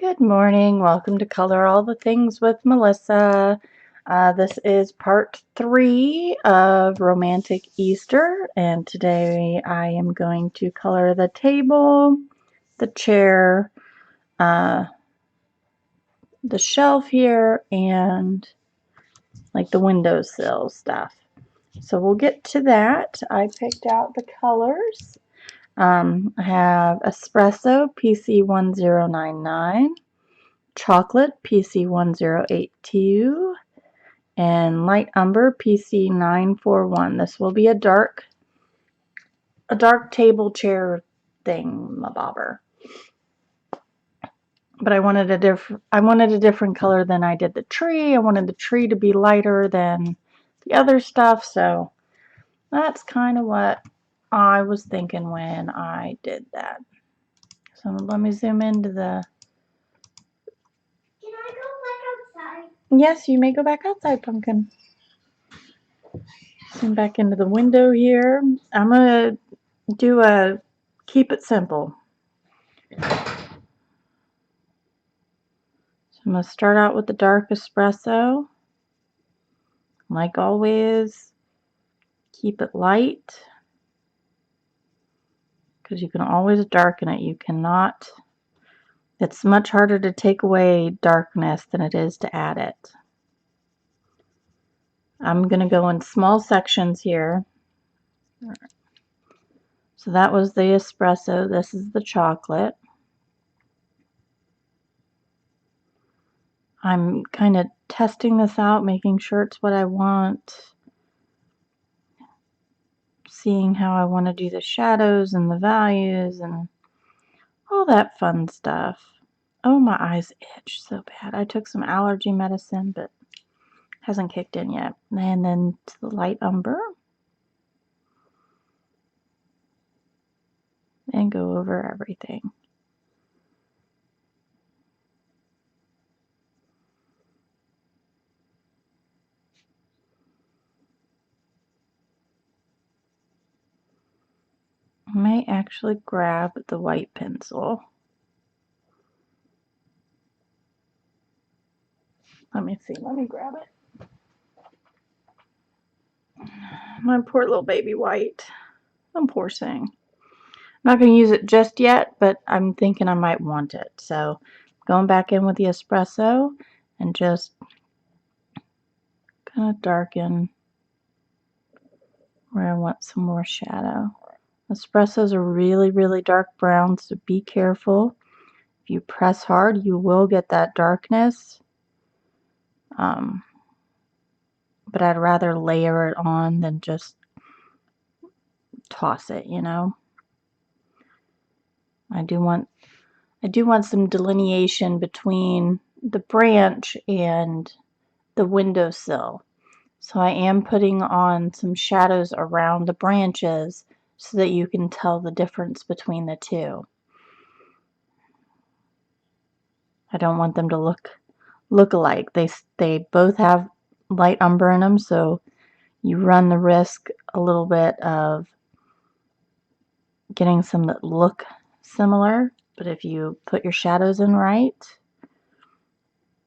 Good morning. Welcome to Color All the Things with Melissa. This is part 3 of Romantic Easter, and today I am going to color the table, the chair, the shelf here, and like the windowsill stuff. So we'll get to that. I picked out the colors. I have Espresso PC 1099. Chocolate PC 1082 and Light Umber PC 941. This will be a dark table chair thing, mabobber. But I wanted a different color than I did the tree. I wanted the tree to be lighter than the other stuff, so that's kind of what I was thinking when I did that. So let me zoom into the... Can I go back outside? Yes, you may go back outside, Pumpkin. Zoom back into the window here. I'm going to do a keep it simple. So I'm going to start out with the dark espresso. Like always, keep it light, because you can always darken it. You cannot, it's much harder to take away darkness than it is to add it. I'm going to go in small sections here. So that was the espresso. This is the chocolate. I'm kind of testing this out, making sure it's what I want, seeing how I want to do the shadows and the values and all that fun stuff. Oh, my eyes itch so bad. I took some allergy medicine, but hasn't kicked in yet. And then to the light umber. And go over everything. I may actually grab the white pencil. Let me see. Let me grab it. My poor little baby white. I'm poor thing. I'm not going to use it just yet, but I'm thinking I might want it. So going back in with the espresso and just kind of darken where I want some more shadow. Espressos are really, really dark brown, so be careful. If you press hard, you will get that darkness. But I'd rather layer it on than just toss it, you know. I do want some delineation between the branch and the windowsill. So I am putting on some shadows around the branches so that you can tell the difference between the two. I don't want them to look alike. They both have light umber in them, so you run the risk a little bit of getting some that look similar, but if you put your shadows in right,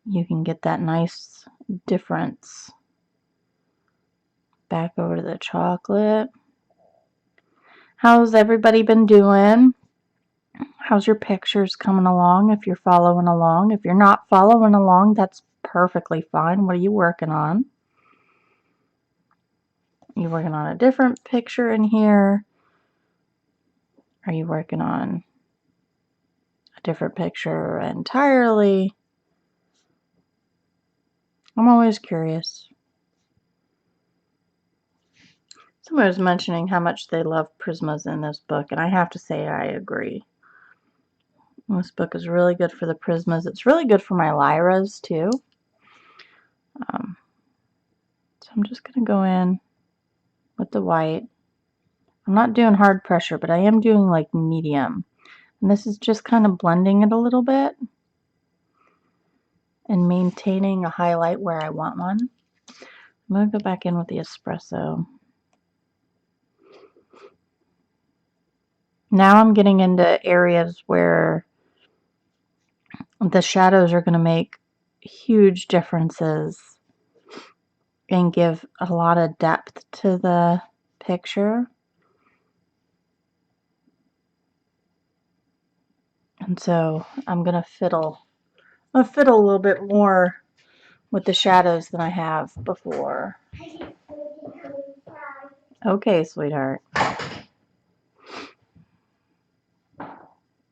you can get that nice difference. Back over to the chocolate. How's everybody been doing? How's your pictures coming along if you're following along? If you're not following along, that's perfectly fine. What are you working on? Are you working on a different picture in here? Are you working on a different picture entirely? I'm always curious. Someone was mentioning how much they love Prismas in this book, and I have to say I agree. This book is really good for the Prismas. It's really good for my Lyras too. So I'm just going to go in with the white. I'm not doing hard pressure, but I am doing like medium. And this is just kind of blending it a little bit and maintaining a highlight where I want one. I'm going to go back in with the espresso. Now I'm getting into areas where the shadows are going to make huge differences and give a lot of depth to the picture. And so I'm going to fiddle. I'll fiddle a little bit more with the shadows than I have before. Okay, sweetheart.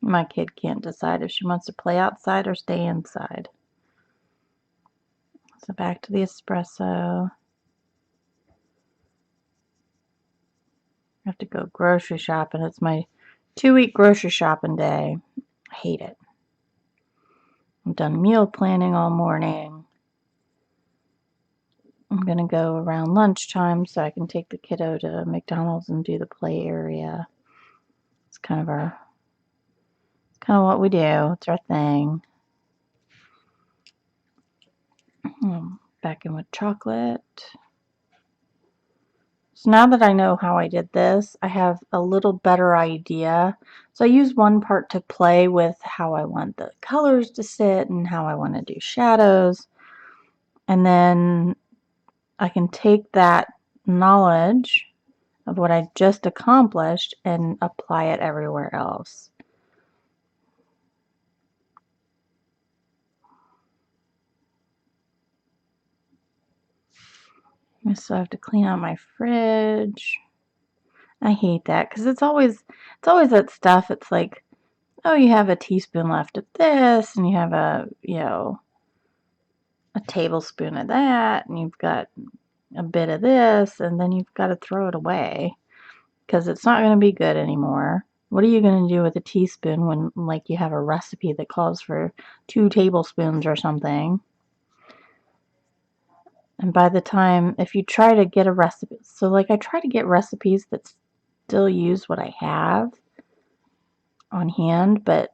My kid can't decide if she wants to play outside or stay inside. So back to the espresso. I have to go grocery shopping. It's my 2-week grocery shopping day. I hate it. I've done meal planning all morning. I'm going to go around lunchtime so I can take the kiddo to McDonald's and do the play area. It's kind of what we do. It's our thing. Back in with chocolate. So now that I know how I did this, I have a little better idea. So I use one part to play with how I want the colors to sit and how I want to do shadows. And then I can take that knowledge of what I just accomplished and apply it everywhere else. So I have to clean out my fridge. I hate that because it's always that stuff. It's like, oh, you have a teaspoon left of this, and you have a tablespoon of that, and you've got a bit of this, and then you've got to throw it away because it's not going to be good anymore. What are you going to do with a teaspoon when, like, you have a recipe that calls for 2 tablespoons or something? And by the time, if you try to get a recipe, so like I try to get recipes that still use what I have on hand, but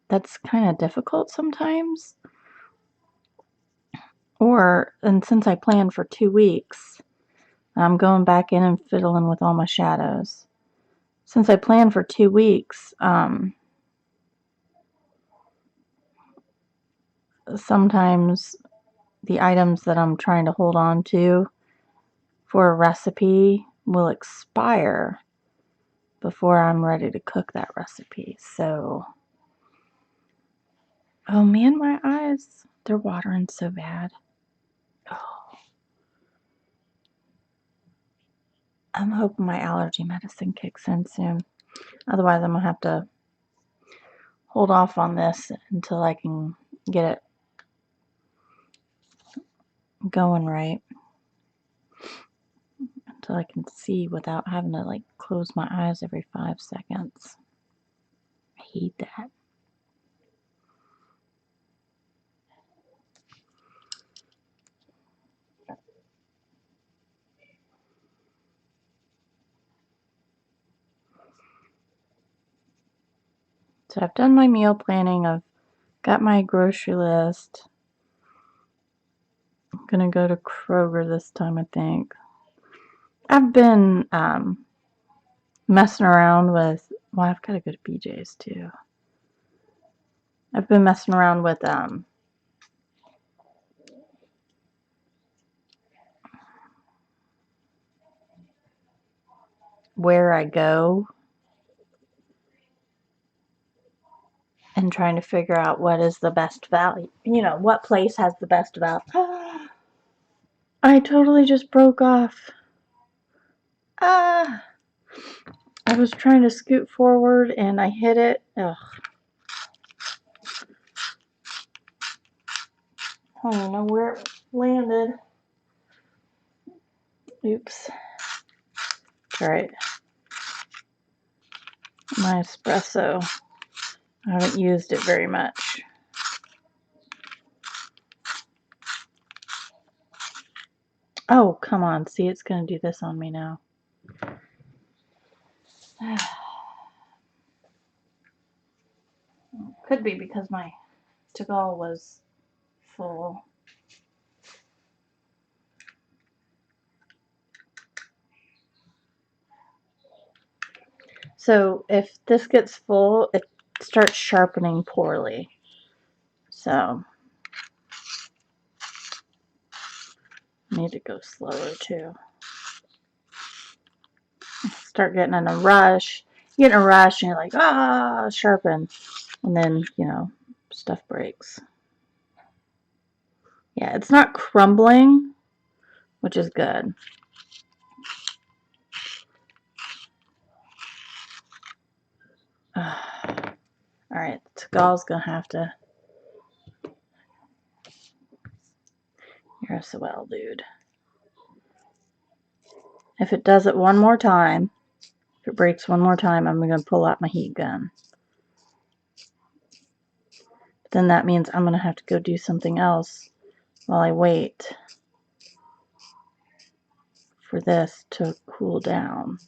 that's kind of difficult sometimes. And since I planned for 2 weeks, I'm going back in and fiddling with all my shadows. Since I planned for 2 weeks, sometimes the items that I'm trying to hold on to for a recipe will expire before I'm ready to cook that recipe. So, oh man, my eyes, they're watering so bad. Oh, I'm hoping my allergy medicine kicks in soon. Otherwise, I'm going to have to hold off on this until I can get it going right. Until I can see without having to like close my eyes every 5 seconds. I hate that. So I've done my meal planning. I've got my grocery list. I'm gonna go to Kroger this time, I think. I've been messing around with, well, I've got to go to BJ's too. I've been messing around with where I go and trying to figure out what is the best value. You know, what place has the best value. I totally just broke off. I was trying to scoot forward and I hit it. Ugh. I don't know where it landed. Oops. Alright. My espresso. I haven't used it very much. Oh, come on. See, it's going to do this on me now. Could be because my to-go was full. So if this gets full, it starts sharpening poorly. So, need to go slower too. Start getting in a rush. You get in a rush and you're like, ah, sharpen. And then, you know, stuff breaks. Yeah, it's not crumbling, which is good. Alright, Tagaal's gonna have to. You're a swell dude. If it does it one more time, if it breaks one more time, I'm gonna pull out my heat gun. But then that means I'm gonna have to go do something else while I wait for this to cool down.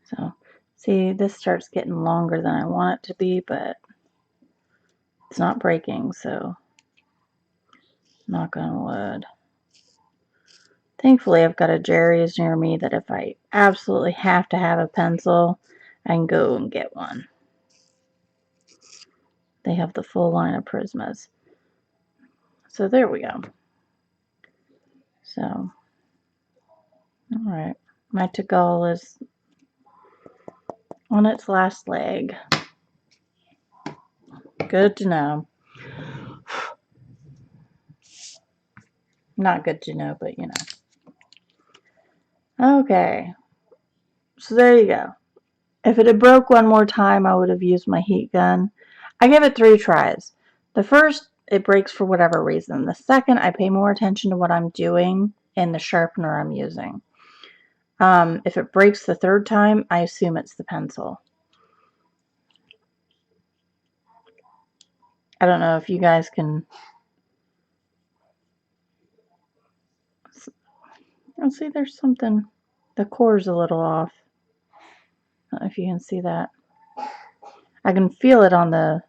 So, see, this starts getting longer than I want it to be, but it's not breaking, so knock on wood. Thankfully, I've got a Jerry's near me that if I absolutely have to have a pencil, I can go and get one. They have the full line of Prismas. So there we go. So, alright. My Tagaal is on its last leg. Good to know. Not good to know, but you know. Okay. So there you go. If it had broke one more time, I would have used my heat gun. I give it 3 tries. The first, it breaks for whatever reason. The second, I pay more attention to what I'm doing and the sharpener I'm using. If it breaks the third time, I assume it's the pencil. I don't know if you guys can. Let's see, there's something. The core's a little off. I don't know if you can see that. I can feel it on the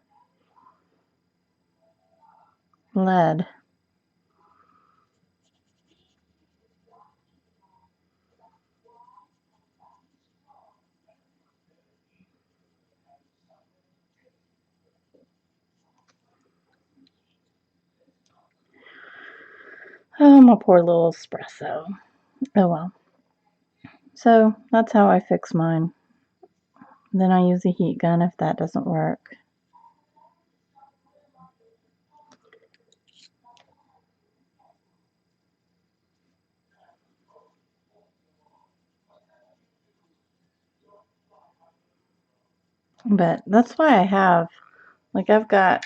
lead. Oh, my poor little espresso. Oh well. So that's how I fix mine. Then I use a heat gun if that doesn't work. But that's why I have, like, I've got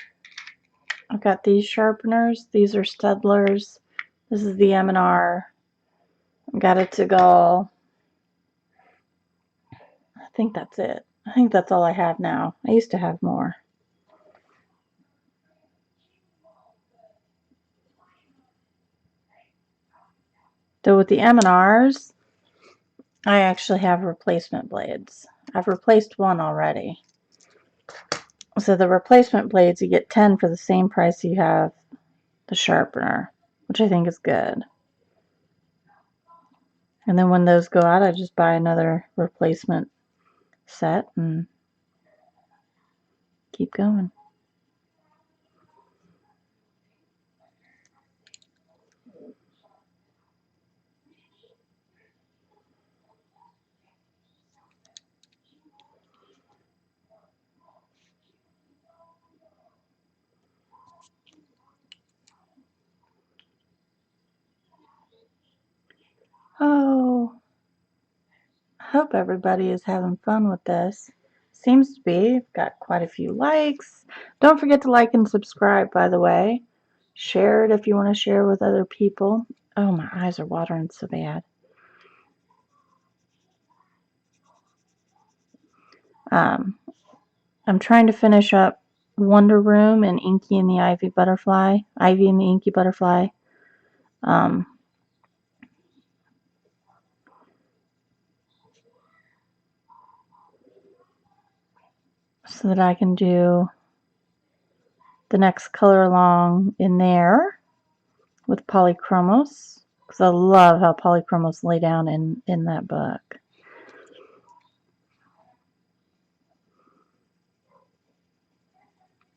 these sharpeners. These are Studlers. This is the M&R. I've got a Tagaal. I think that's it. I think that's all I have now. I used to have more. Though with the M&Rs, I actually have replacement blades. I've replaced one already. So the replacement blades, you get 10 for the same price you have the sharpener, which I think is good. And then when those go out, I just buy another replacement set and keep going. Oh, I hope everybody is having fun with this. Seems to be. Got quite a few likes. Don't forget to like and subscribe, by the way. Share it if you want to share with other people. Oh, my eyes are watering so bad. I'm trying to finish up Wonder Room and Inky and the Ivy Butterfly. Ivy and the Inky Butterfly. So that I can do the next color along in there with Polychromos. because I love how polychromos lay down in that book.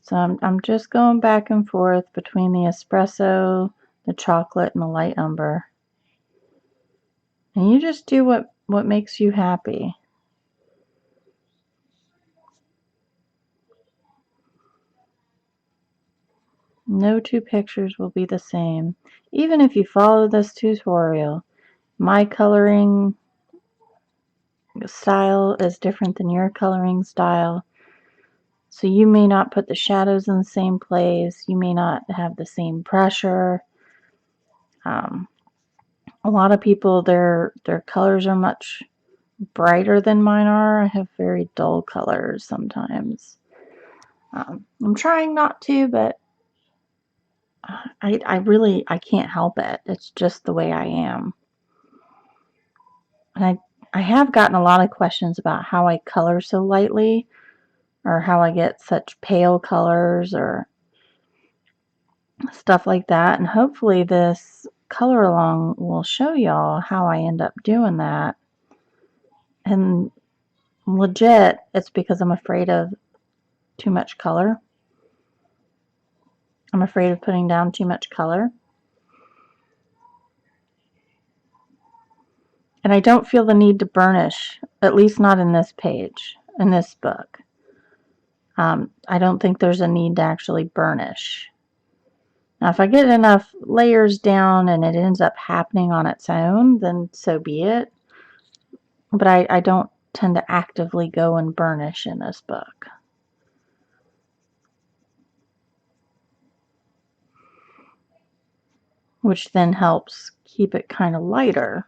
So I'm just going back and forth between the espresso, the chocolate, and the light umber. And you just do what makes you happy. No two pictures will be the same. Even if you follow this tutorial, my coloring style is different than your coloring style. So you may not put the shadows in the same place. You may not have the same pressure. A lot of people, their colors are much brighter than mine are. I have very dull colors sometimes. I'm trying not to, but I can't help it. It's just the way I am. And I have gotten a lot of questions about how I color so lightly, or how I get such pale colors or stuff like that. And hopefully this color along will show y'all how I end up doing that. And legit, it's because I'm afraid of too much color. I'm afraid of putting down too much color. And I don't feel the need to burnish, at least not in this page, in this book. I don't think there's a need to actually burnish. Now, if I get enough layers down and it ends up happening on its own, then so be it. But I don't tend to actively go and burnish in this book. Which then helps keep it kind of lighter,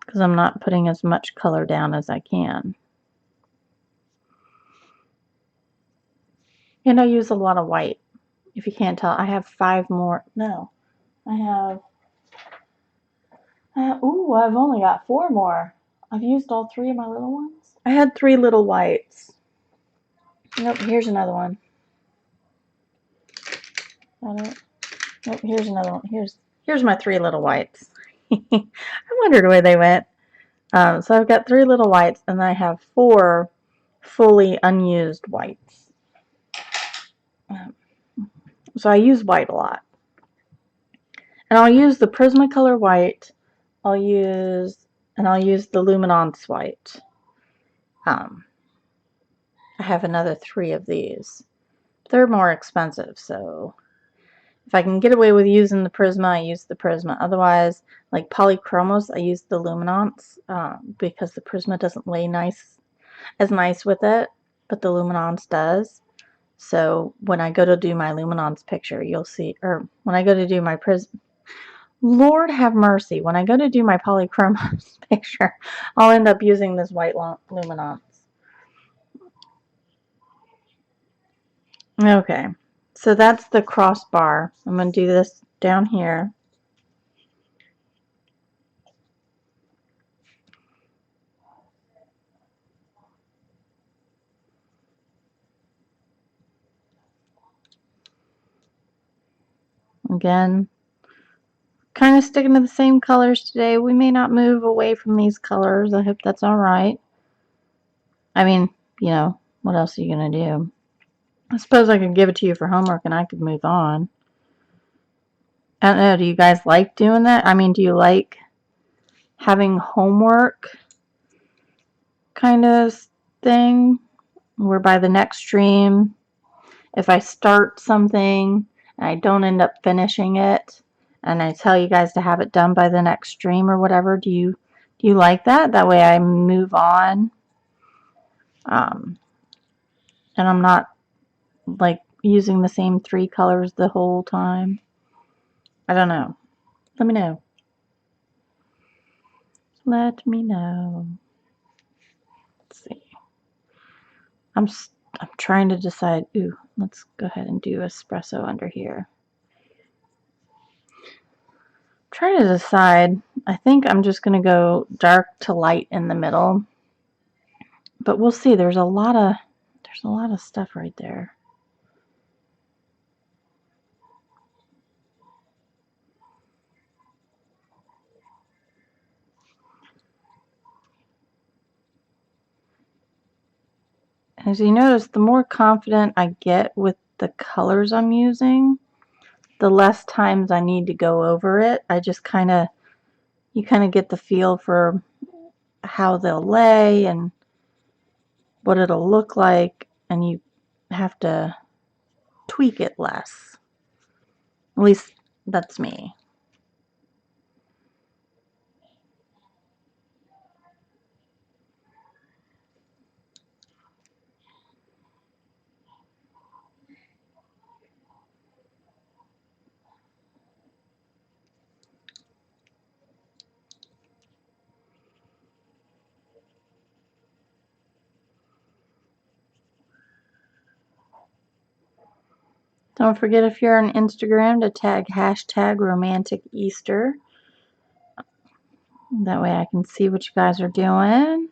because I'm not putting as much color down as I can. And I use a lot of white. If you can't tell, I have 5 more. No, I have. Ooh, I've only got 4 more. I've used all 3 of my little ones. I had 3 little whites. Nope, here's another one. Nope, here's another one. Here's my 3 little whites. I wondered where they went. So I've got 3 little whites, and I have 4 fully unused whites. So I use white a lot. And I'll use the Prismacolor white. I'll use the Luminance white. I have another 3 of these. They're more expensive, so if I can get away with using the Prisma, I use the Prisma. Otherwise, like polychromos, I use the Luminance because the Prisma doesn't lay as nice with it, but the Luminance does. So when I go to do my Luminance picture, you'll see, or when I go to do my Prisma, Lord have mercy, when I go to do my polychromos picture, I'll end up using this white Luminance. Okay, so that's the crossbar. I'm going to do this down here. Again, kind of sticking to the same colors today. We may not move away from these colors. I hope that's all right. I mean, you know, what else are you going to do? I suppose I could give it to you for homework and I could move on. I don't know, do you guys like doing that? I mean, do you like having homework kind of thing? Where by the next stream, if I start something and I don't end up finishing it, and I tell you guys to have it done by the next stream or whatever, do you like that? That way I move on. And I'm not like using the same 3 colors the whole time. I don't know. Let me know. Let me know. Let's see. I'm trying to decide. Ooh, let's go ahead and do espresso under here. I'm trying to decide. I think I'm just going to go dark to light in the middle. But we'll see. There's a lot of stuff right there. as you notice, the more confident I get with the colors I'm using, the less times I need to go over it. I just you kind of get the feel for how they'll lay and what it'll look like, and you have to tweak it less. At least that's me. Don't forget, if you're on Instagram, to tag #RomanticEaster. That way I can see what you guys are doing.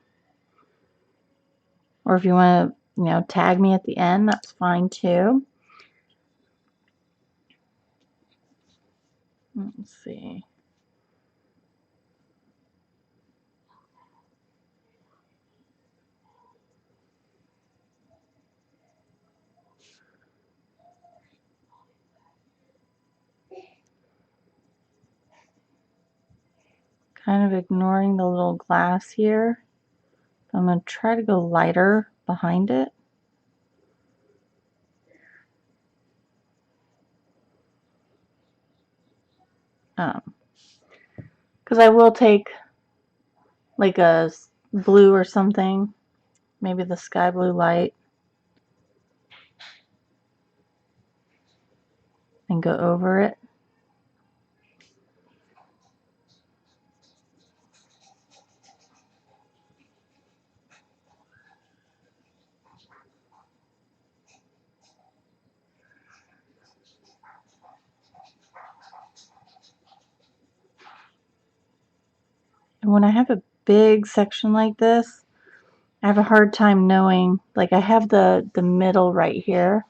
Or if you want to, tag me at the end, that's fine too. Let's see. Kind of ignoring the little glass here. I'm going to try to go lighter behind it. Because I will take like a blue or something, maybe the sky blue light, and go over it. And when I have a big section like this, I have a hard time knowing, like I have the middle right here,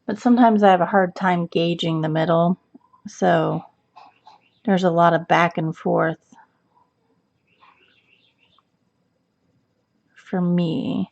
but sometimes I have a hard time gauging the middle. So there's a lot of back and forth for me.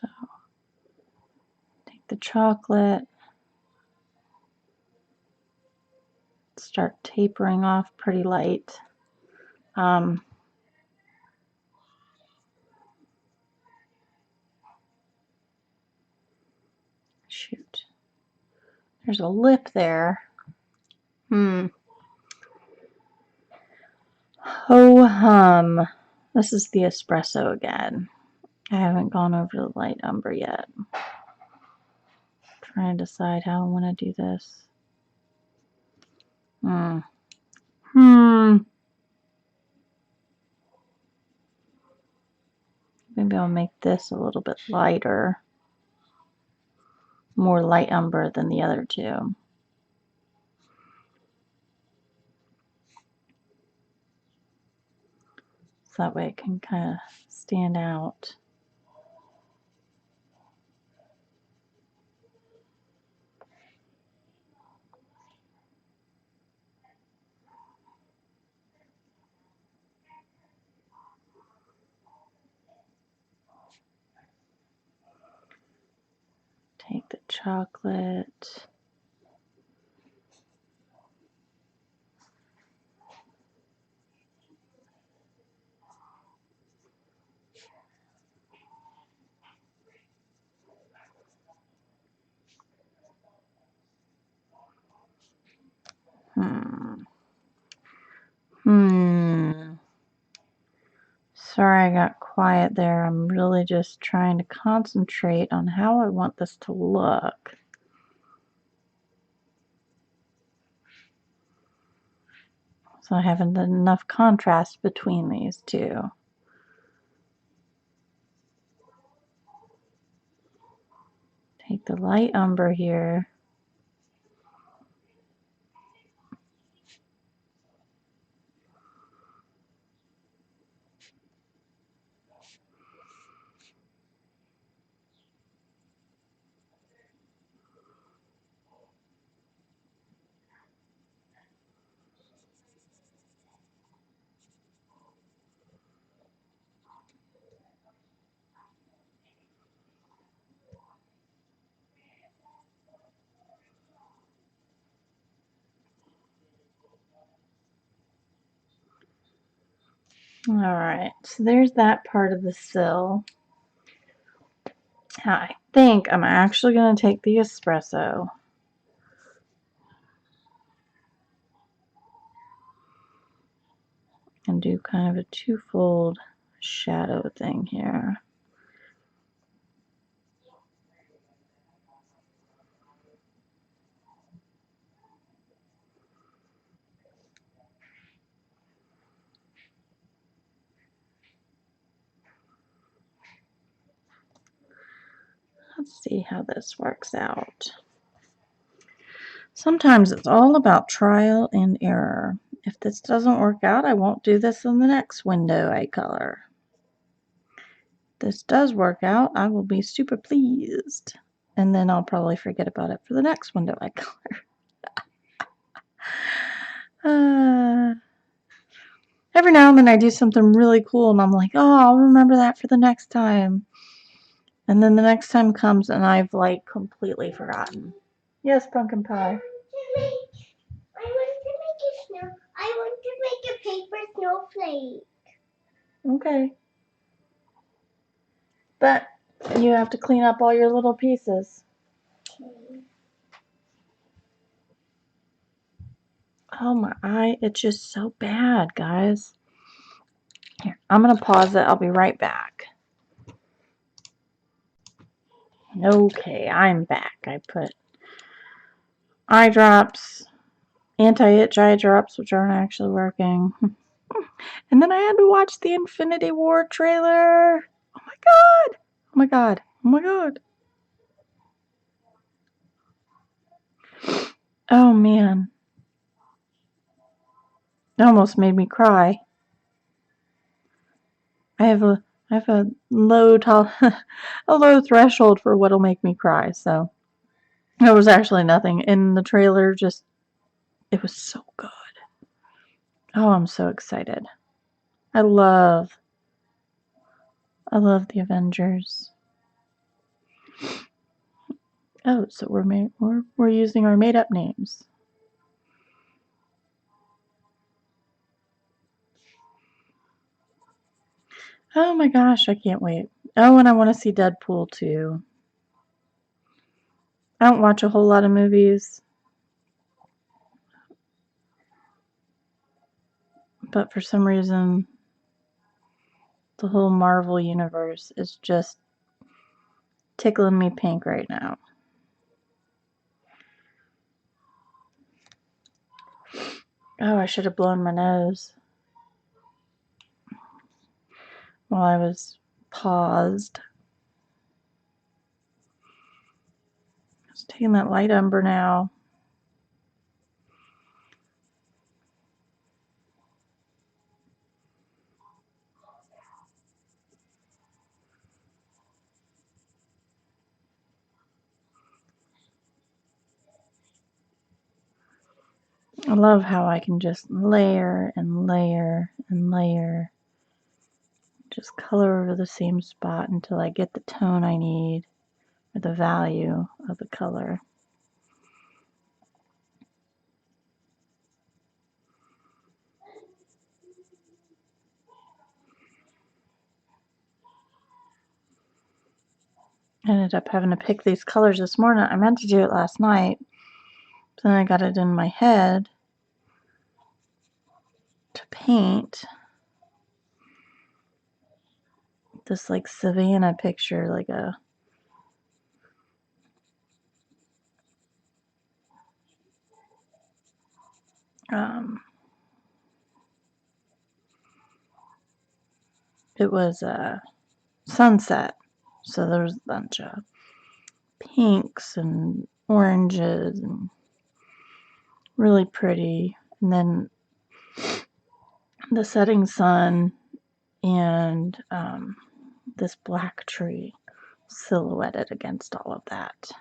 So take the chocolate, start tapering off pretty light. Shoot. There's a lip there. Ho hum. This is the espresso again. I haven't gone over to the light umber yet. Trying to decide how I want to do this. Maybe I'll make this a little bit lighter. More light umber than the other two. So that way it can kind of stand out. Take the chocolate. Sorry I got quiet there. I'm really just trying to concentrate on how I want this to look. So I haven't enough contrast between these two. Take the light umber here. Alright, so there's that part of the sill. I think I'm actually going to take the espresso and do kind of a twofold shadow thing here. Let's see how this works out. Sometimes it's all about trial and error. If this doesn't work out, I won't do this in the next window I color. If this does work out, I will be super pleased. And then I'll probably forget about it for the next window I color. Every now and then I do something really cool and I'm like, oh, I'll remember that for the next time. And then the next time comes and I've like completely forgotten. Yes, pumpkin pie. I want to make a paper snowflake. Okay. But you have to clean up all your little pieces. Okay. Oh, my eye itches so bad, guys. Here, I'm going to pause it. I'll be right back. Okay, I'm back. I put eye drops, anti-itch eye drops, which aren't actually working. And then I had to watch the Infinity War trailer. Oh my god. Oh my god. Oh my god. Oh man. It almost made me cry. I have a low a low threshold for what'll make me cry, so there was actually nothing in the trailer, just it was so good. Oh, I'm so excited. I love the Avengers. Oh, so we're using our made up names. Oh my gosh, I can't wait. Oh, and I want to see Deadpool too. I don't watch a whole lot of movies, but for some reason the whole Marvel universe is just tickling me pink right now. Oh, I should have blown my nose while I was paused. I was taking that light umber now. I love how I can just layer and layer and layer. Just color over the same spot until I get the tone I need or the value of the color. I ended up having to pick these colors this morning. I meant to do it last night, but then I got it in my head to paint this like Savannah picture, like a it was a sunset, so there was a bunch of pinks and oranges and really pretty. And then the setting sun and this black tree silhouetted against all of that.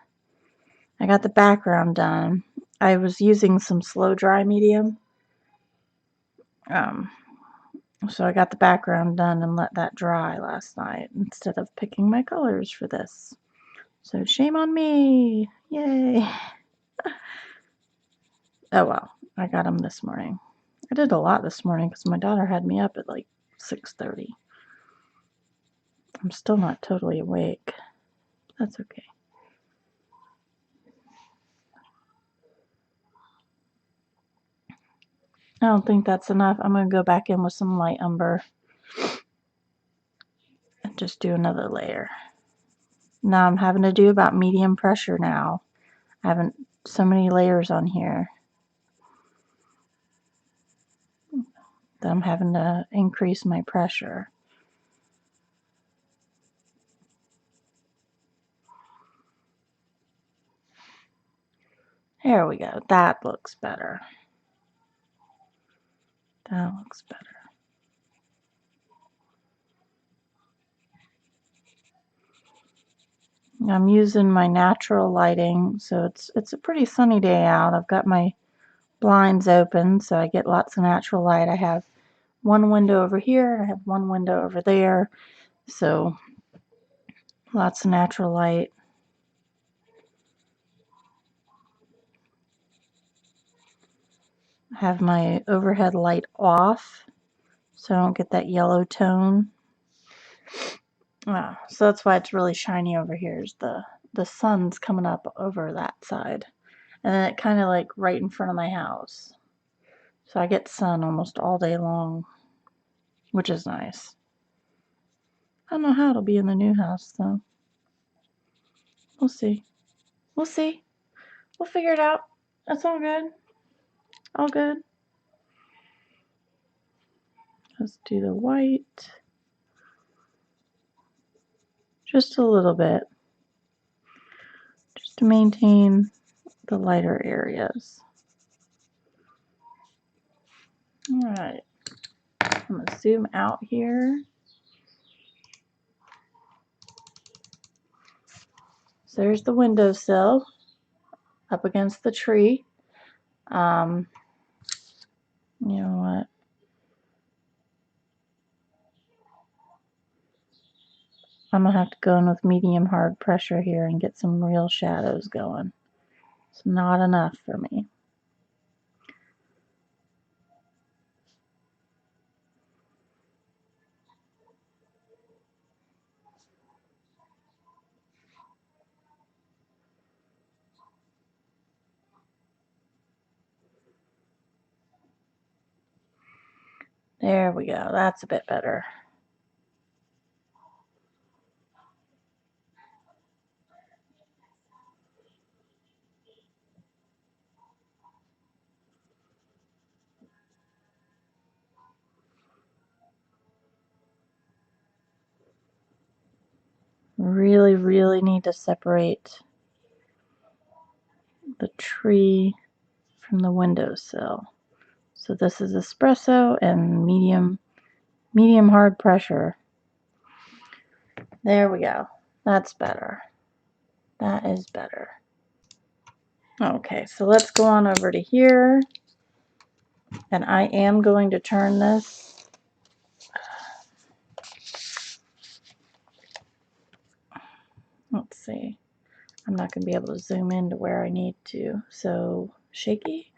I got the background done. I was using some slow dry medium. So I got the background done and let that dry last night instead of picking my colors for this. So shame on me. Yay. Oh well, I got them this morning. I did a lot this morning because my daughter had me up at like 6:30. I'm still not totally awake. That's okay. I don't think that's enough. I'm going to go back in with some light umber and just do another layer. Now I'm having to do about medium pressure now. I haven't so many layers on here that I'm having to increase my pressure. There we go. That looks better. That looks better. I'm using my natural lighting, so it's a pretty sunny day out. I've got my blinds open, so I get lots of natural light. I have one window over here, and I have one window over there, so lots of natural light. I have my overhead light off, so I don't get that yellow tone. So that's why it's really shiny over here. Is the sun's coming up over that side, and then it kind of like right in front of my house. So I get sun almost all day long, which is nice. I don't know how it'll be in the new house, though. We'll see. We'll see. We'll figure it out. That's all good. All good. Let's do the white. Just a little bit. Just to maintain the lighter areas. Alright. I'm going to zoom out here. So there's the windowsill up against the tree. You know what? I'm going to have to go in with medium hard pressure here and get some real shadows going. It's not enough for me. There we go. That's a bit better. Really, really need to separate the tree from the windowsill. So this is espresso and medium hard pressure. There we go. That's better. That is better. Okay, so let's go on over to here. And I am going to turn this. Let's see. I'm not going to be able to zoom in to where I need to. So, shaky.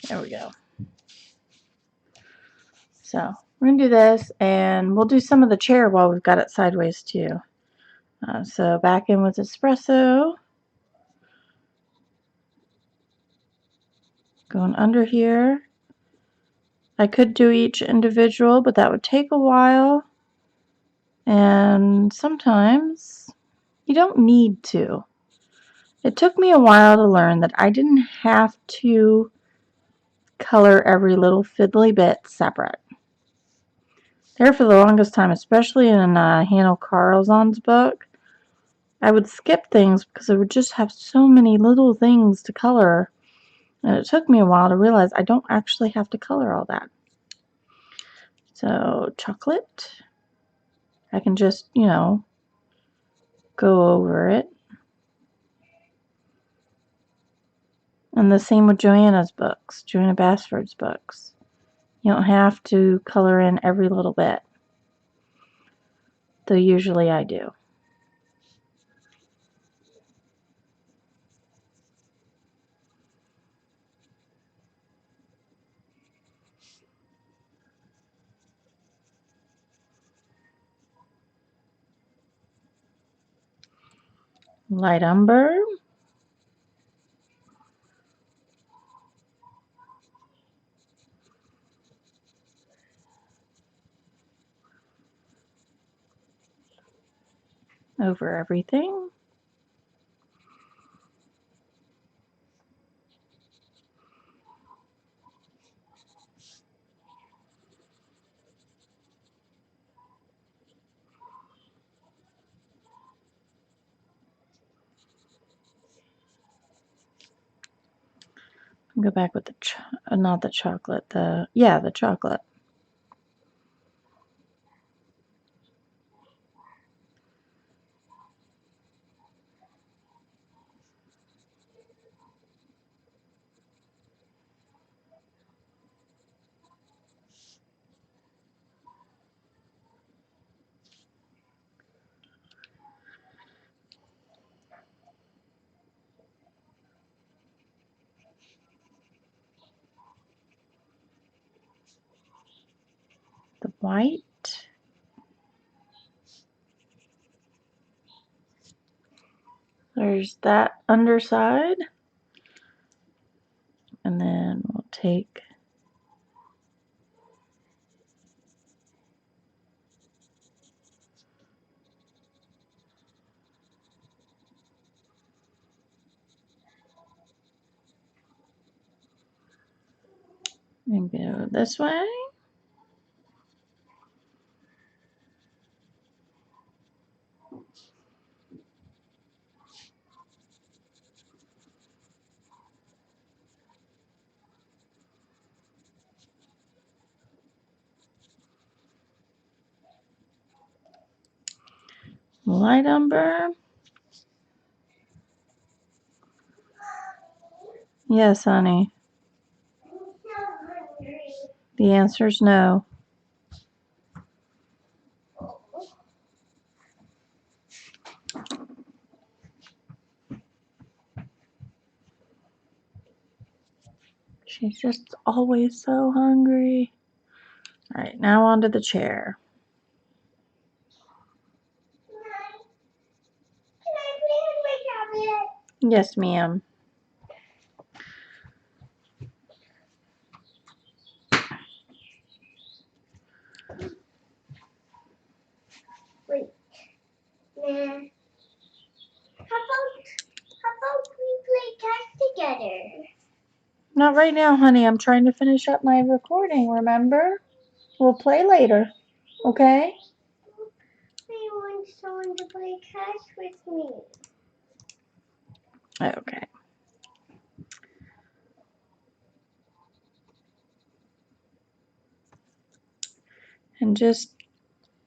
There we go. So, we're going to do this, and we'll do some of the chair while we've got it sideways too. So, back in with espresso. Going under here. I could do each individual, but that would take a while. And sometimes you don't need to. It took me a while to learn that I didn't have to color every little fiddly bit separate. There for the longest time, especially in Hannah Carlson's book, I would skip things because I would just have so many little things to color. And it took me a while to realize I don't actually have to color all that. So, chocolate, I can just, go over it. And the same with Joanna Basford's books. You don't have to color in every little bit, though usually I do. Light umber. Over everything. Go back with the not the chocolate, the chocolate. The white. There's that underside. And then we'll take and go this way. Light umber. Yes, honey. I'm so hungry. The answer is no. She's just always so hungry. All right, now onto the chair. Can I play with my tablet? Yes, ma'am. Wait. Nah. How about we play tag together? Not right now, honey. I'm trying to finish up my recording, remember? We'll play later, okay? I want someone to play catch with me. Okay. And just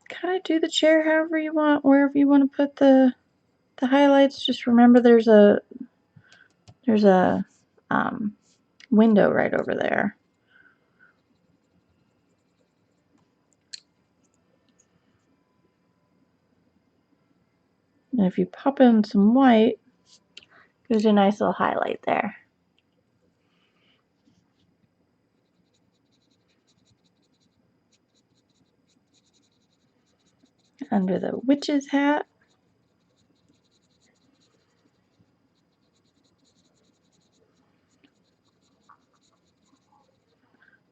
kind of do the chair however you want, wherever you want to put the highlights. Just remember there's a window right over there. And if you pop in some white, gives you a nice little highlight there. Under the witch's hat.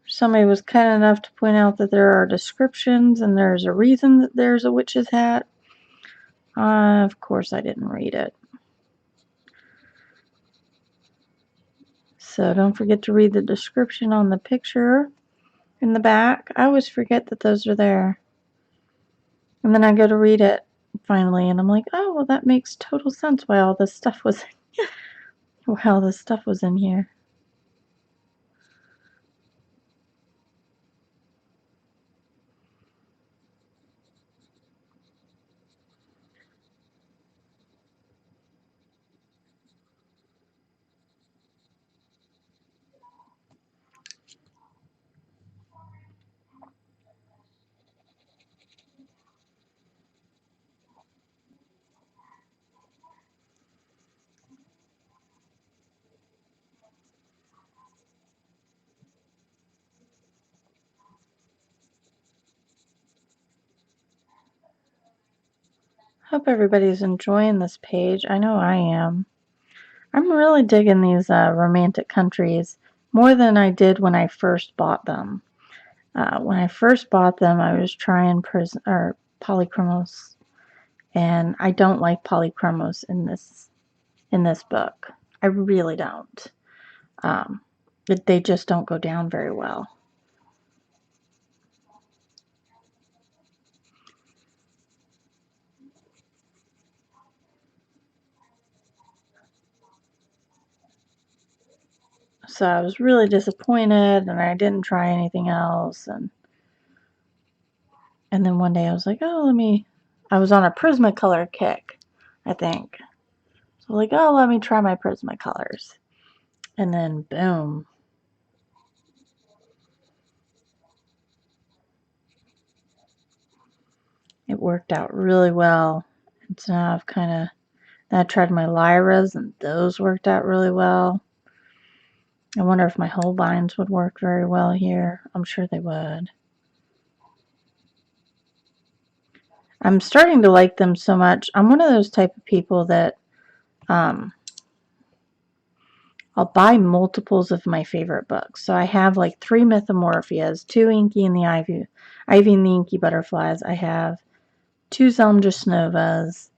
Somebody was kind enough to point out that there are descriptions and there's a reason that there's a witch's hat. Of course I didn't read it. So don't forget to read the description on the picture in the back. I always forget that those are there. And then I go to read it finally, and I'm like, oh, well, that makes total sense why all this stuff was in here. Hope everybody's enjoying this page. I know I am. I'm really digging these romantic countries more than I did when I first bought them. When I first bought them, I was trying polychromos, and I don't like polychromos in this book. I really don't. They just don't go down very well. So I was really disappointed, and I didn't try anything else. And then one day I was like, oh, I was on a Prismacolor kick, I think. So like, oh, let me try my Prismacolors. And then boom. It worked out really well. And so now I tried my Lyras, and those worked out really well. I wonder if my Holbeins would work very well here. I'm sure they would. I'm starting to like them so much. I'm one of those type of people that I'll buy multiples of my favorite books. So I have like 3 Mythomorphias, 2 Inky and the Ivy and the Inky Butterflies. I have 2 Zelmja Novas.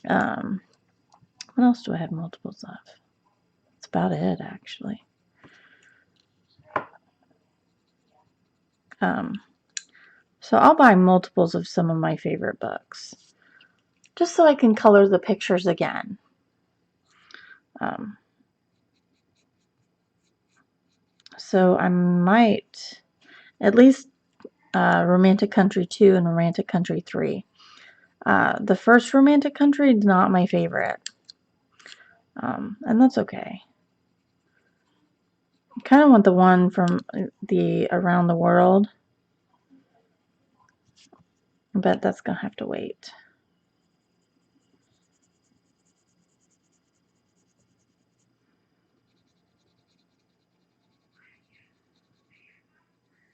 What else do I have multiples of? That's about it, actually. So I'll buy multiples of some of my favorite books, just so I can color the pictures again. So I might, at least Romantic Country 2 and Romantic Country 3. The first Romantic Country is not my favorite, and that's okay. I kind of want the one from the Around the World, but that's going to have to wait.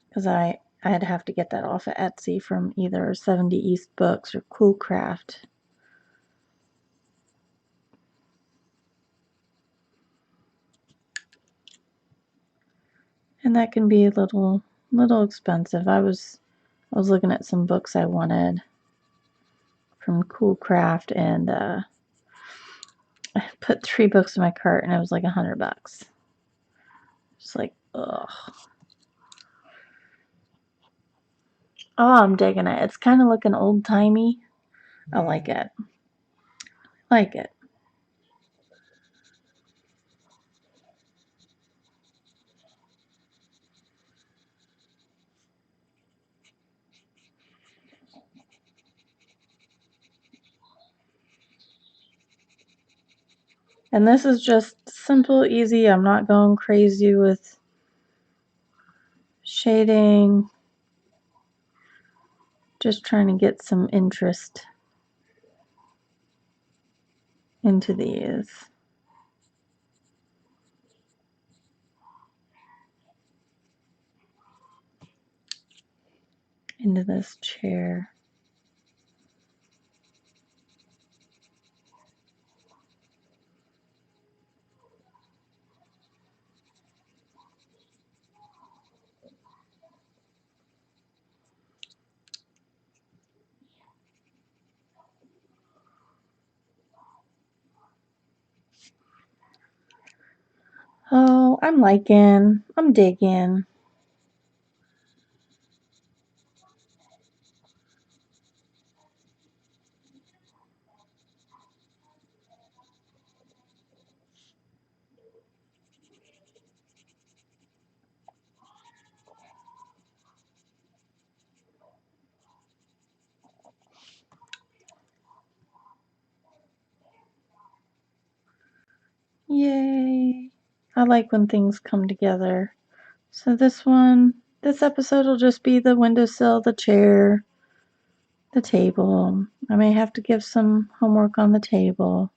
Because I'd have to get that off of Etsy from either 70 East Books or Coolcraft. And that can be a little expensive. I was looking at some books I wanted from Coolcraft, and I put 3 books in my cart, and it was like $100. Just like, ugh. Oh, I'm digging it. It's kind of looking old-timey. I like it. Like it. And this is just simple, easy. I'm not going crazy with shading. Just trying to get some interest into these. Into this chair. Oh, I'm digging. Yay. I like when things come together. So this episode will just be the windowsill, the chair, the table. I may have to give some homework on the table.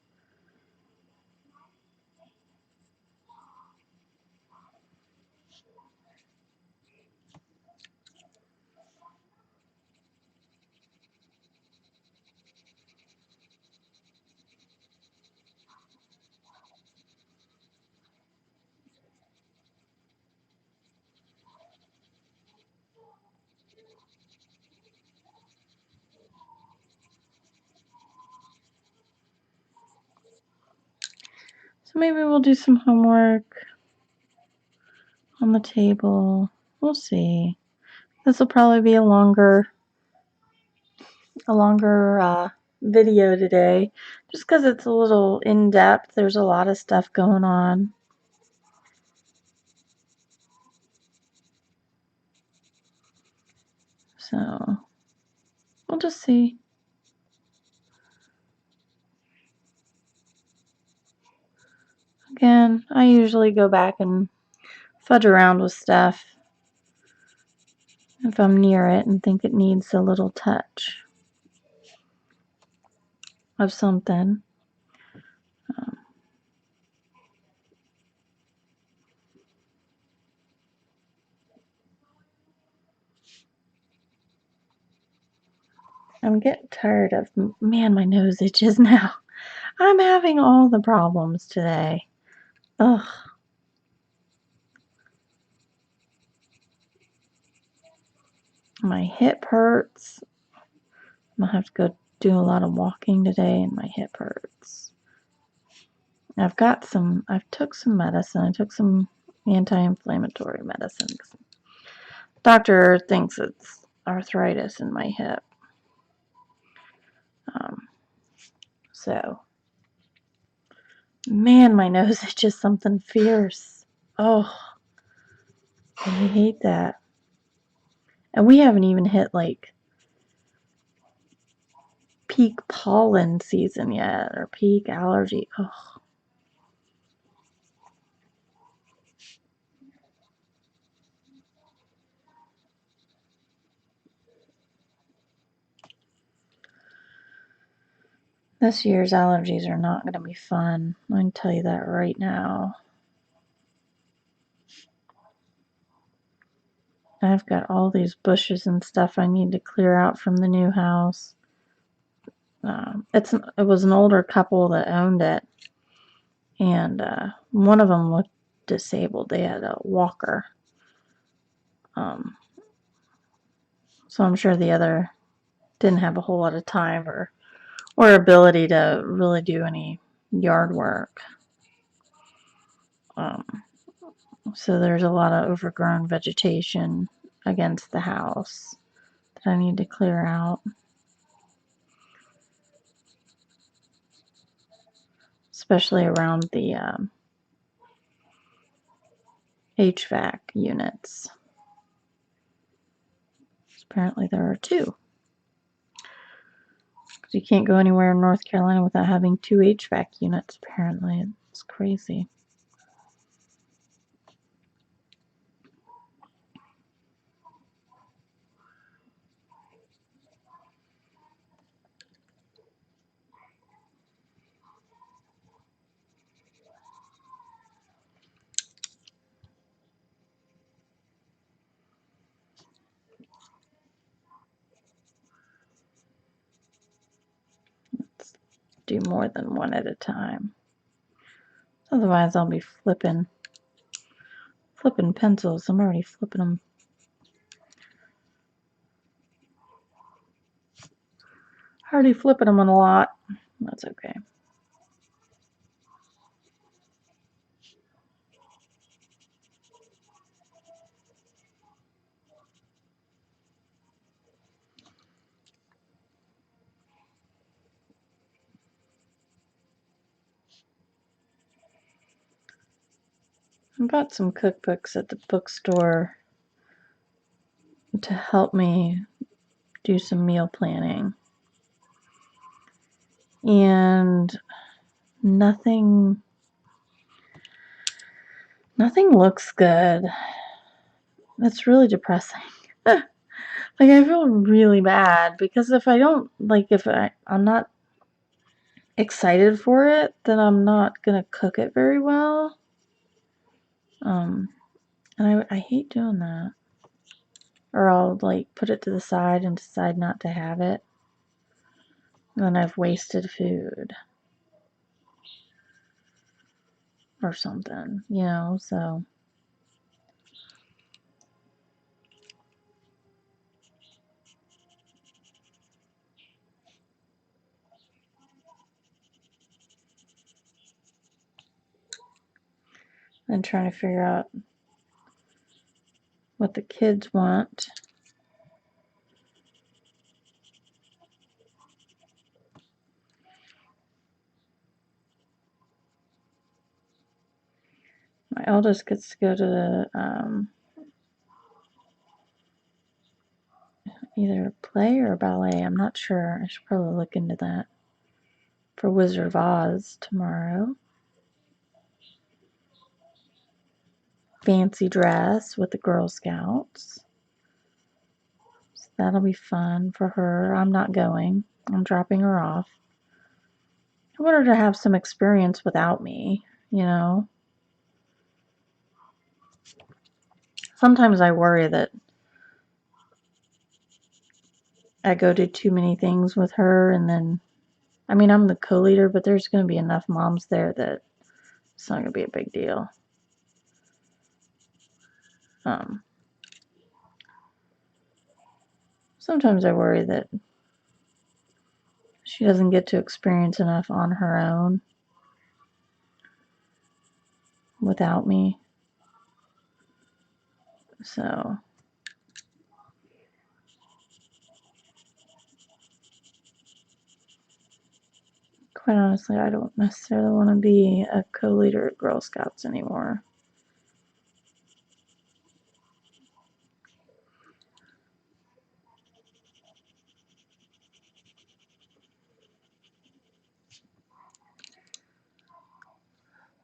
So maybe we'll do some homework on the table. We'll see. This will probably be a longer video today, just because it's a little in-depth. There's a lot of stuff going on. So we'll just see. Again, I usually go back and fudge around with stuff if I'm near it and think it needs a little touch of something. I'm getting tired of, man, my nose itches now. I'm having all the problems today. Ugh. My hip hurts. I'm gonna have to go do a lot of walking today and my hip hurts. I've took some medicine. I took some anti-inflammatory medicine. Doctor thinks it's arthritis in my hip. So, man, my nose is just something fierce. Oh, I hate that. And we haven't even hit like peak pollen season yet or peak allergy. Oh. This year's allergies are not going to be fun. I can tell you that right now. I've got all these bushes and stuff I need to clear out from the new house. It was an older couple that owned it, and one of them looked disabled. They had a walker. So I'm sure the other didn't have a whole lot of time or ability to really do any yard work. So there's a lot of overgrown vegetation against the house that I need to clear out. Especially around the HVAC units. Apparently there are two. You can't go anywhere in North Carolina without having two HVAC units, apparently. It's crazy. Let's do more than one at a time. Otherwise I'll be flipping pencils. I'm already flipping them. Already flipping them on a lot. That's okay. I bought some cookbooks at the bookstore to help me do some meal planning. And nothing looks good. That's really depressing. Like, I feel really bad because if I don't, like, if I'm not excited for it, then I'm not gonna cook it very well. And I hate doing that. Or I'll, like, put it to the side and decide not to have it. And then I've wasted food. Or something, you know, so. And trying to figure out what the kids want. My eldest gets to go to the either play or ballet. I'm not sure. I should probably look into that. For Wizard of Oz tomorrow. Fancy dress with the Girl Scouts. So that'll be fun for her. I'm not going. I'm dropping her off. I want her to have some experience without me, you know. Sometimes I worry that I go to too many things with her, and then, I mean, I'm the co-leader, but there's going to be enough moms there that it's not going to be a big deal. Sometimes I worry that she doesn't get to experience enough on her own without me. So, quite honestly, I don't necessarily want to be a co-leader at Girl Scouts anymore.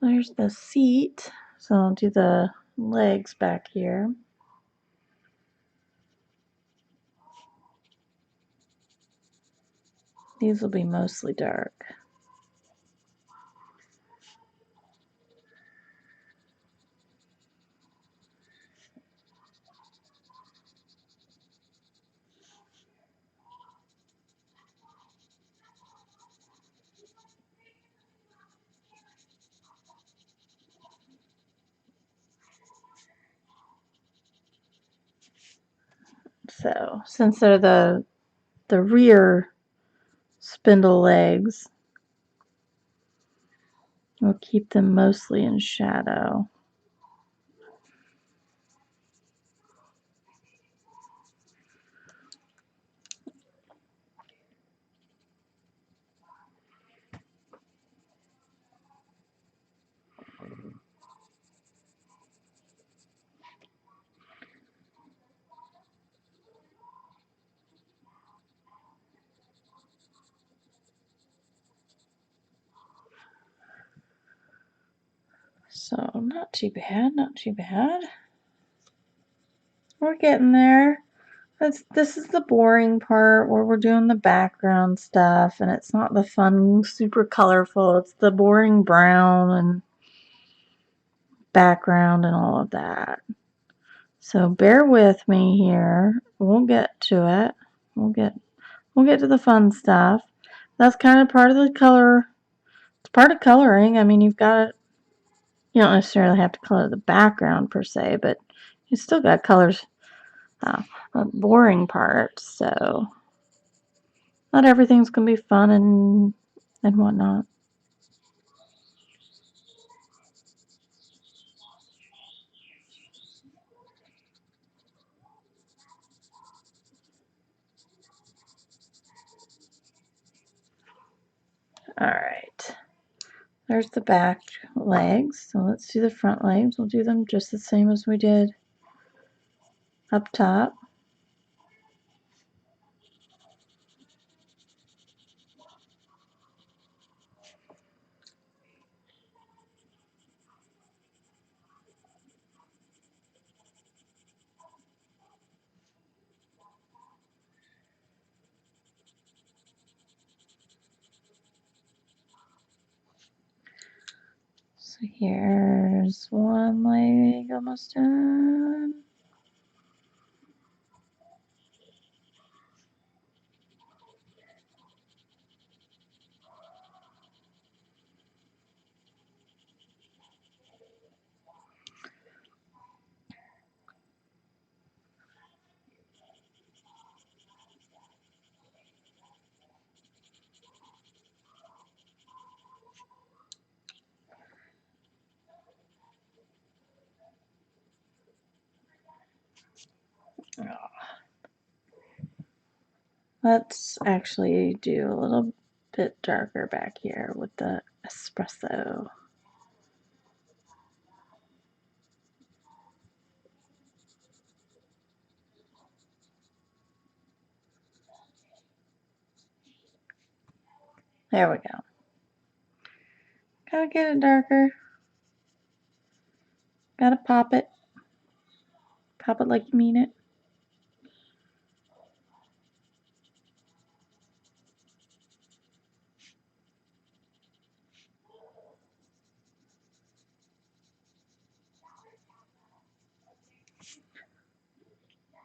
There's the seat. So I'll do the legs back here. These will be mostly dark. So, since they're the rear spindle legs, we'll keep them mostly in shadow. So, not too bad, not too bad. We're getting there. This is the boring part where we're doing the background stuff, and it's not the fun, super colorful. It's the boring brown and background and all of that. So bear with me here. We'll get to it. We'll get to the fun stuff. That's kind of part of the color. It's part of coloring. I mean, you don't necessarily have to color the background per se, but you still got colors, boring parts. So not everything's gonna be fun and whatnot. All right. There's the back legs. So let's do the front legs. We'll do them just the same as we did up top. So here's one leg almost done. Let's actually do a little bit darker back here with the espresso. There we go. Gotta get it darker. Gotta pop it. Pop it like you mean it.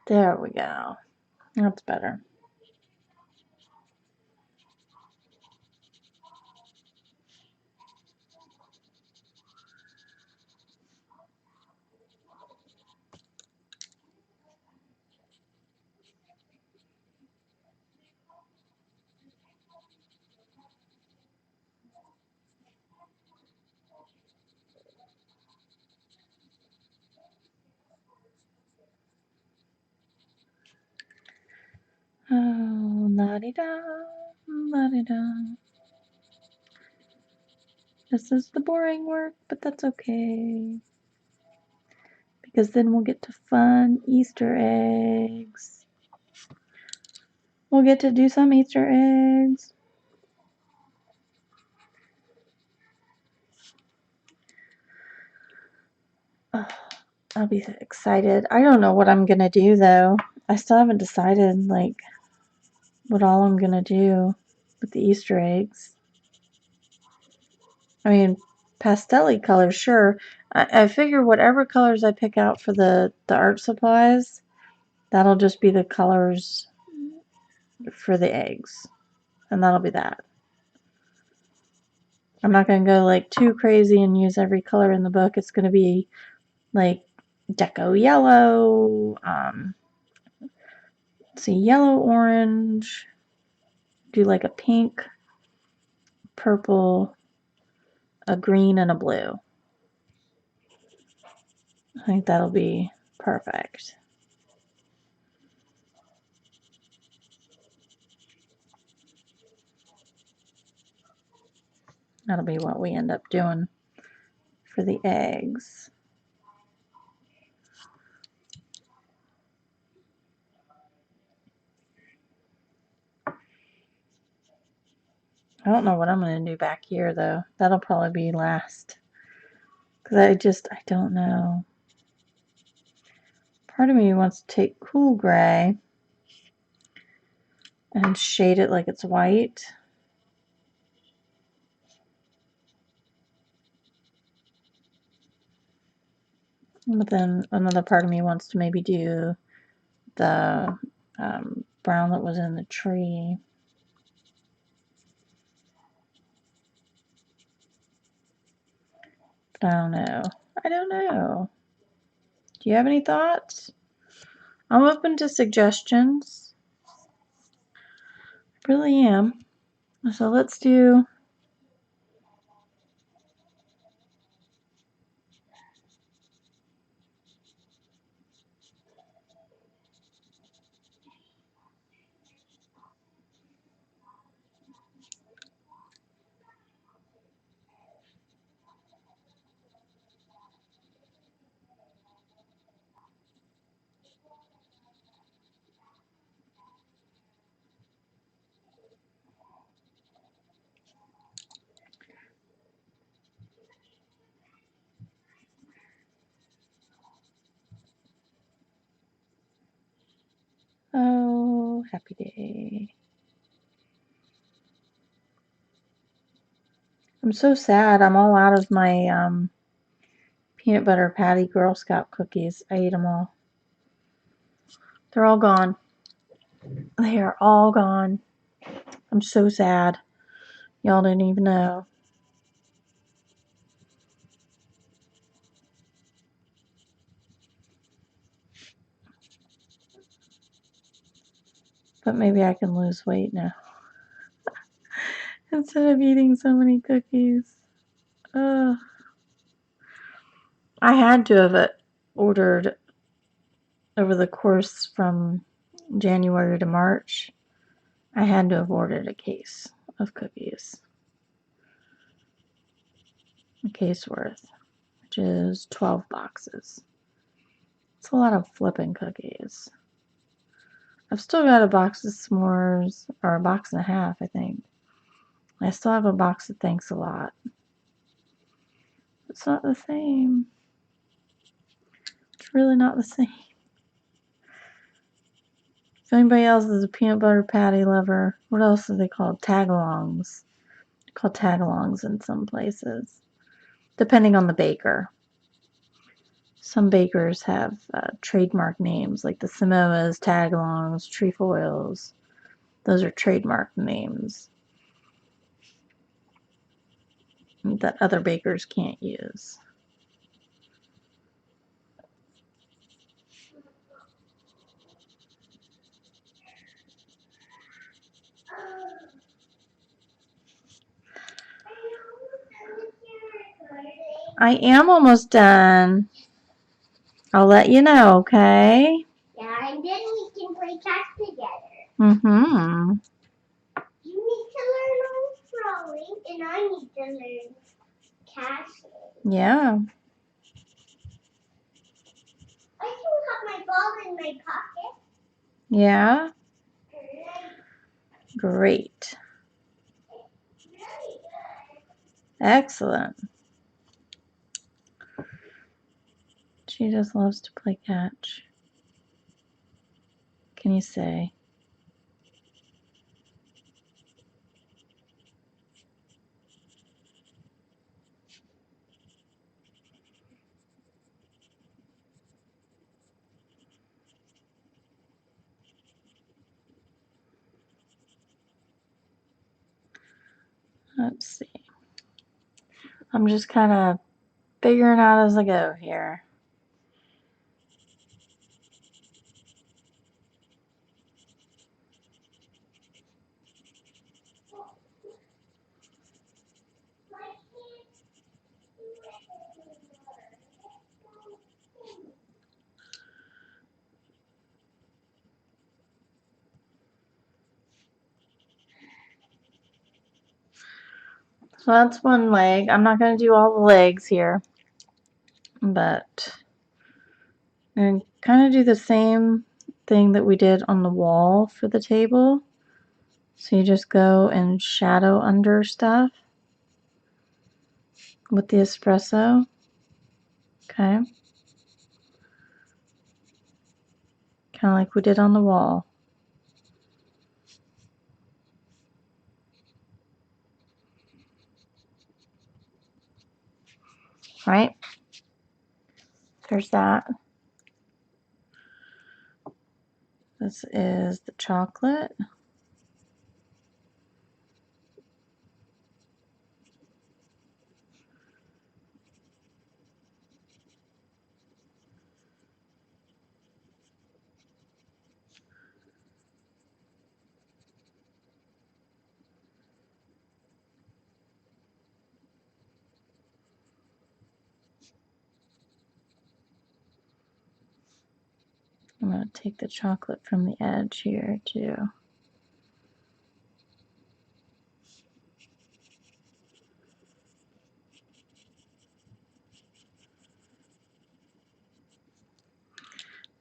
There we go. That's better. Oh, la-di-da, la-di-da. This is the boring work, but that's okay. Because then we'll get to fun Easter eggs. We'll get to do some Easter eggs. Oh, I'll be excited. I don't know what I'm gonna do though. I still haven't decided like what all I'm gonna do with the Easter eggs. I mean, pastel-y colors, sure. I figure whatever colors I pick out for the art supplies, that'll just be the colors for the eggs. And that'll be that. I'm not going to go like too crazy and use every color in the book. It's going to be like deco yellow, let's see, yellow, orange, do like a pink, purple, a green, and a blue. I think that'll be perfect. That'll be what we end up doing for the eggs. I don't know what I'm going to do back here though. That'll probably be last. Because I don't know. Part of me wants to take cool gray and shade it like it's white. But then another part of me wants to maybe do the brown that was in the tree. But I don't know. I don't know. Do you have any thoughts? I'm open to suggestions. I really am. So let's do... happy day. I'm so sad. I'm all out of my peanut butter patty Girl Scout cookies. I ate them all. They're all gone. They are all gone. I'm so sad. Y'all didn't even know. But maybe I can lose weight now. Instead of eating so many cookies. Ugh. I had to have ordered over the course from January to March. I had to have ordered a case of cookies. A case worth, which is 12 boxes. It's a lot of flipping cookies. I've still got a box of s'mores, or a box and a half, I think. I still have a box of Thanks a Lot. It's not the same. It's really not the same. If anybody else is a peanut butter patty lover, what else are they called? Tagalongs. They're called tagalongs in some places, depending on the baker. Some bakers have trademark names, like the Samoas, tagalongs, trefoils. Those are trademark names that other bakers can't use. I am almost done. I'll let you know, okay? Yeah, and then we can play catch together. Mm-hmm. You need to learn on throwing, and I need to learn catching. Yeah. I can have my ball in my pocket. Yeah. Great. Great. Really good. Excellent. She just loves to play catch. Can you say? Let's see. I'm just kind of figuring out as I go here. So that's one leg. I'm not going to do all the legs here, but I'm going to kind of do the same thing that we did on the wall for the table. So you just go and shadow under stuff with the espresso. Okay. Kind of like we did on the wall. Right? There's that. This is the chocolate. I'm going to take the chocolate from the edge here too.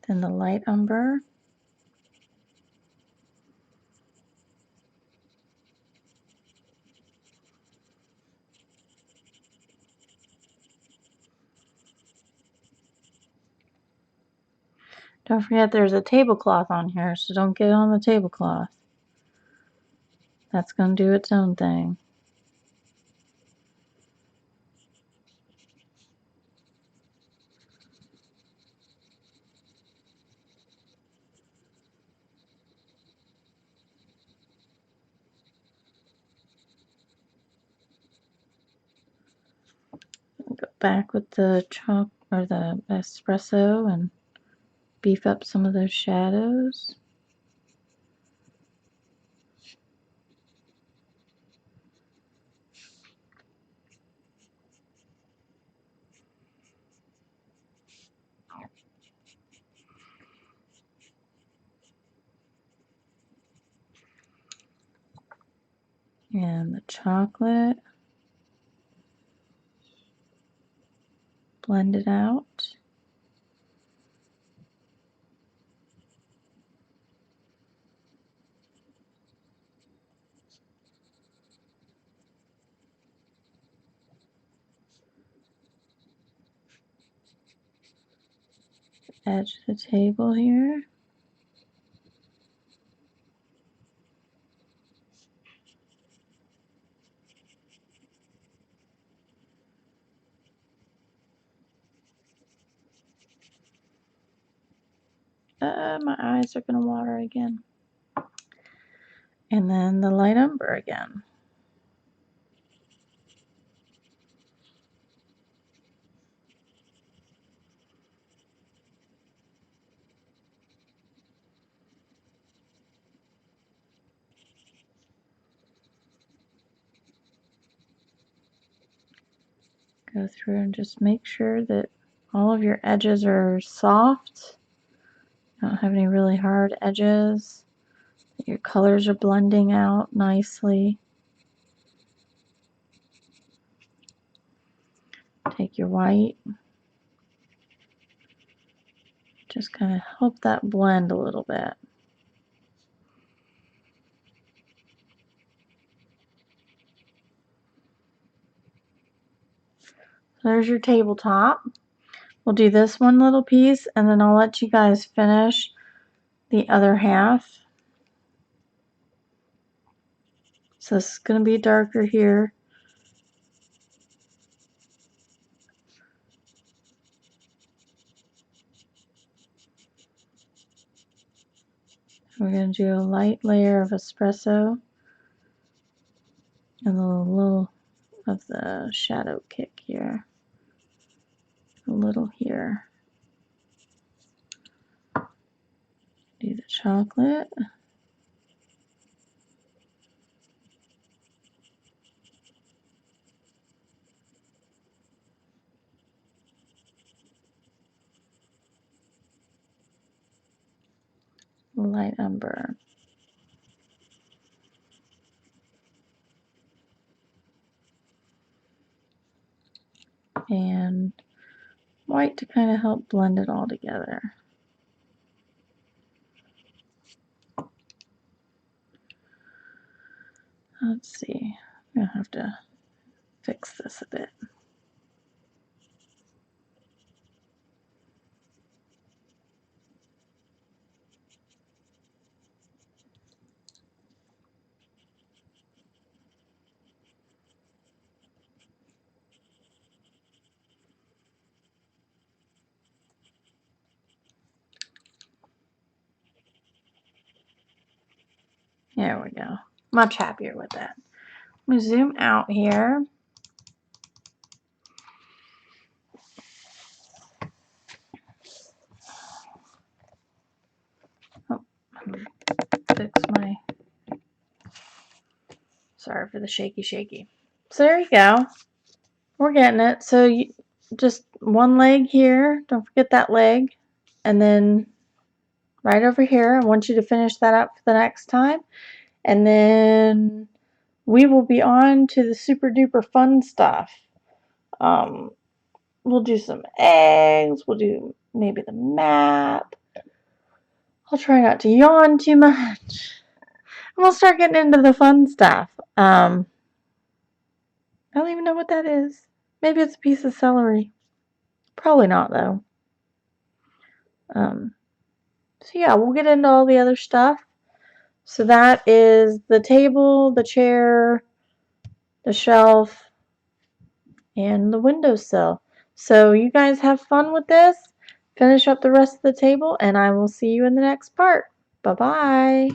Then the light umber. Don't forget there's a tablecloth on here, so don't get on the tablecloth. That's going to do its own thing. Go back with the chalk or the espresso and beef up some of those shadows. And the chocolate, blend it out. Edge of the table here. My eyes are going to water again. And then the light umber again. Go through and just make sure that all of your edges are soft. Don't have any really hard edges. Your colors are blending out nicely. Take your white. Just kind of help that blend a little bit. There's your tabletop. We'll do this one little piece and then I'll let you guys finish the other half. So this is going to be darker here. We're going to do a light layer of espresso and a little of the shadow kick here. A little here. Do the chocolate. Light umber. And white to kind of help blend it all together. Let's see. I'm going to have to fix this a bit. There we go. Much happier with that. Let me zoom out here. Oh, fix my... Sorry for the shaky. So there you go. We're getting it. So you, just one leg here. Don't forget that leg. And then right over here, I want you to finish that up for the next time. And then we will be on to the super duper fun stuff. We'll do some eggs. We'll do maybe the map. I'll try not to yawn too much. And we'll start getting into the fun stuff. I don't even know what that is. Maybe it's a piece of celery. Probably not, though. So yeah, we'll get into all the other stuff. So that is the table, the chair, the shelf, and the windowsill. So you guys have fun with this. Finish up the rest of the table, and I will see you in the next part. Bye-bye.